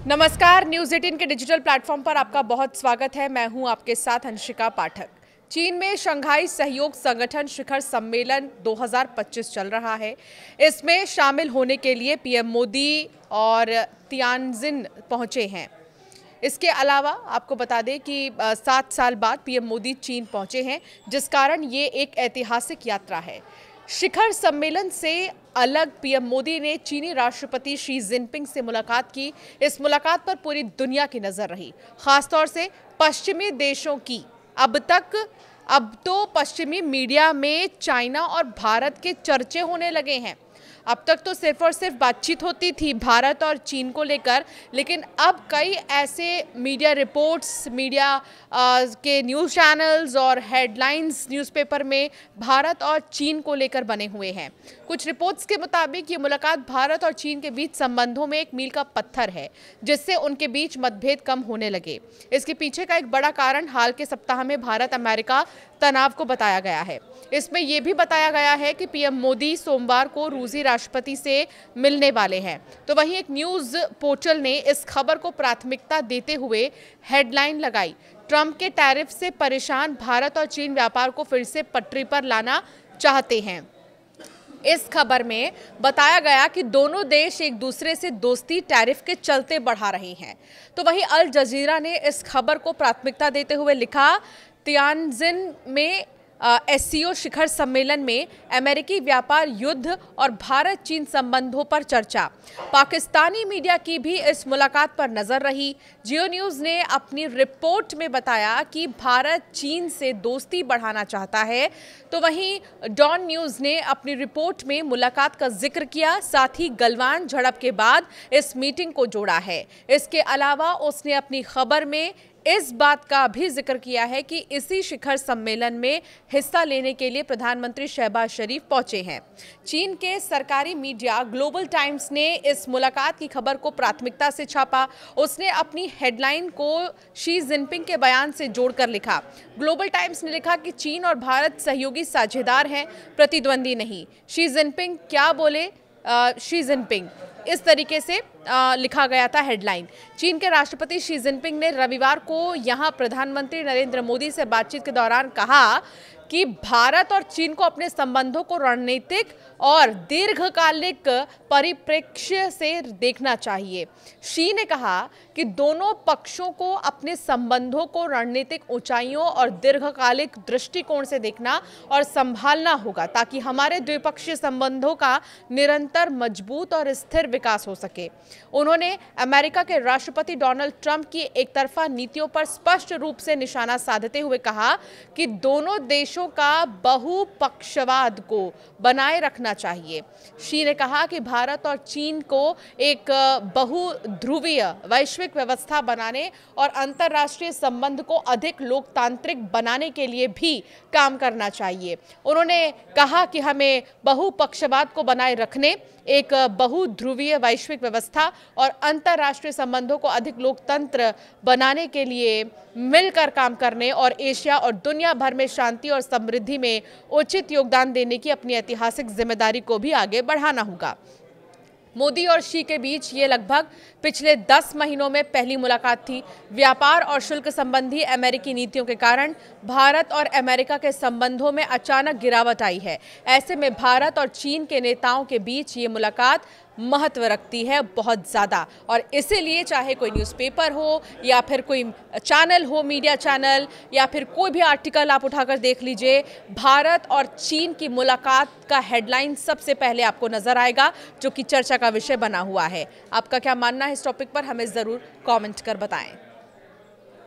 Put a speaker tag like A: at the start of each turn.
A: नमस्कार, न्यूज़ 18 के digital platform पर आपका बहुत स्वागत है। मैं हूं आपके साथ अंशिका पाठक। चीन में शंघाई सहयोग संगठन शिखर सम्मेलन 2025 चल रहा है। इसमें शामिल होने के लिए पीएम मोदी और तियानजिन पहुंचे हैं। इसके अलावा आपको बता दें कि 7 साल बाद पीएम मोदी चीन पहुंचे हैं, जिस कारण ये एक ऐतिहासिक यात्रा है। शिखर सम्मेलन से अलग पीएम मोदी ने चीनी राष्ट्रपति शी जिनपिंग से मुलाकात की। इस मुलाकात पर पूरी दुनिया की नजर रही, खासतौर से पश्चिमी देशों की। अब तो पश्चिमी मीडिया में चाइना और भारत के चर्चे होने लगे हैं। अब तक तो सिर्फ और सिर्फ बातचीत होती थी भारत और चीन को लेकर, लेकिन अब कई ऐसे मीडिया रिपोर्ट्स, मीडिया के न्यूज़ चैनल्स और हेडलाइंस न्यूज़पेपर में भारत और चीन को लेकर बने हुए हैं। कुछ रिपोर्ट्स के मुताबिक ये मुलाकात भारत और चीन के बीच संबंधों में एक मील का पत्थर है, जिससे उनके बीच मतभेद कम होने लगे। इसके पीछे का एक बड़ा कारण हाल के सप्ताह में भारत अमेरिका तनाव को बताया गया है। इसमें यह भी बताया गया है कि पीएम मोदी सोमवार को रूसी राष्ट्रपति से मिलने वाले हैं। तो वहीं एक न्यूज़ पोर्टल ने इस खबर को प्राथमिकता देते हुए हेडलाइन लगाई, ट्रंप के टैरिफ से परेशान भारत और चीन व्यापार को फिर से पटरी पर लाना चाहते हैं। इस खबर में बताया गया कि दोनों देश एक दूसरे से दोस्ती टैरिफ के चलते बढ़ा रहे हैं। तो वहीं अल जजीरा ने इस खबर को प्राथमिकता देते हुए लिखा, तियानजिन में एससीओ शिखर सम्मेलन में अमेरिकी व्यापार युद्ध और भारत चीन संबंधों पर चर्चा। पाकिस्तानी मीडिया की भी इस मुलाकात पर नजर रही। जियो न्यूज़ ने अपनी रिपोर्ट में बताया कि भारत चीन से दोस्ती बढ़ाना चाहता है। तो वहीं डॉन न्यूज़ ने अपनी रिपोर्ट में मुलाकात का जिक्र किया, साथ ही गलवान झड़प के बाद इस मीटिंग को जोड़ा है। इसके अलावा उसने अपनी खबर में इस बात का भी जिक्र किया है कि इसी शिखर सम्मेलन में हिस्सा लेने के लिए प्रधानमंत्री शहबाज शरीफ पहुंचे हैं। चीन के सरकारी मीडिया ग्लोबल टाइम्स ने इस मुलाकात की खबर को प्राथमिकता से छापा। उसने अपनी हेडलाइन को शी जिनपिंग के बयान से जोड़कर लिखा। ग्लोबल टाइम्स ने लिखा कि चीन और भारत सहयोगी साझेदार हैं, प्रतिद्वंदी नहीं। शी जिनपिंग क्या बोले शी जिनपिंग, इस तरीके से लिखा गया था हेडलाइन। चीन के राष्ट्रपति शी जिनपिंग ने रविवार को यहां प्रधानमंत्री नरेंद्र मोदी से बातचीत के दौरान कहा कि भारत और चीन को अपने संबंधों को रणनीतिक और दीर्घकालिक परिप्रेक्ष्य से देखना चाहिए। शी ने कहा कि दोनों पक्षों को अपने संबंधों को रणनीतिक ऊंचाइयों और दीर्घकालिक दृष्टिकोण से देखना और संभालना होगा, ताकि हमारे द्विपक्षीय संबंधों का निरंतर मजबूत और स्थिर विकास हो सके। उन्होंने अमेरिका के राष्ट्रपति डोनाल्ड ट्रंप की एकतरफा नीतियों पर स्पष्ट रूप से निशाना साधते हुए कहा कि दोनों देशों का बहुपक्षवाद को बनाए रखना चाहिए। शी ने कहा कि भारत और चीन को एक बहुध्रुवीय वैश्विक व्यवस्था बनाने और अंतर्राष्ट्रीय संबंध को अधिक लोकतांत्रिक बनाने के लिए भी काम करना चाहिए। उन्होंने कहा कि हमें बहुपक्षवाद को बनाए रखने, एक बहुध्रुवीय वैश्विक व्यवस्था और अंतर्राष्ट्रीय संबंधों को अधिक लोकतंत्र बनाने के लिए मिलकर काम करने और एशिया और दुनिया भर में शांति और समृद्धि में उचित योगदान देने की अपनी ऐतिहासिक जिम्मेदारी को भी आगे बढ़ाना होगा। मोदी और शी के बीच ये लगभग पिछले 10 महीनों में पहली मुलाकात थी। व्यापार और शुल्क संबंधी अमेरिकी नीतियों के कारण भारत और अमेरिका के संबंधों में अचानक गिरावट आई है। ऐसे में भारत और चीन के नेताओं के बीच ये मुलाकात महत्व रखती है बहुत ज़्यादा, और इसीलिए चाहे कोई न्यूज़पेपर हो या फिर कोई चैनल हो, मीडिया चैनल, या फिर कोई भी आर्टिकल आप उठाकर देख लीजिए, भारत और चीन की मुलाकात का हेडलाइन सबसे पहले आपको नजर आएगा, जो कि चर्चा का विषय बना हुआ है। आपका क्या मानना है इस टॉपिक पर, हमें ज़रूर कमेंट कर बताएं।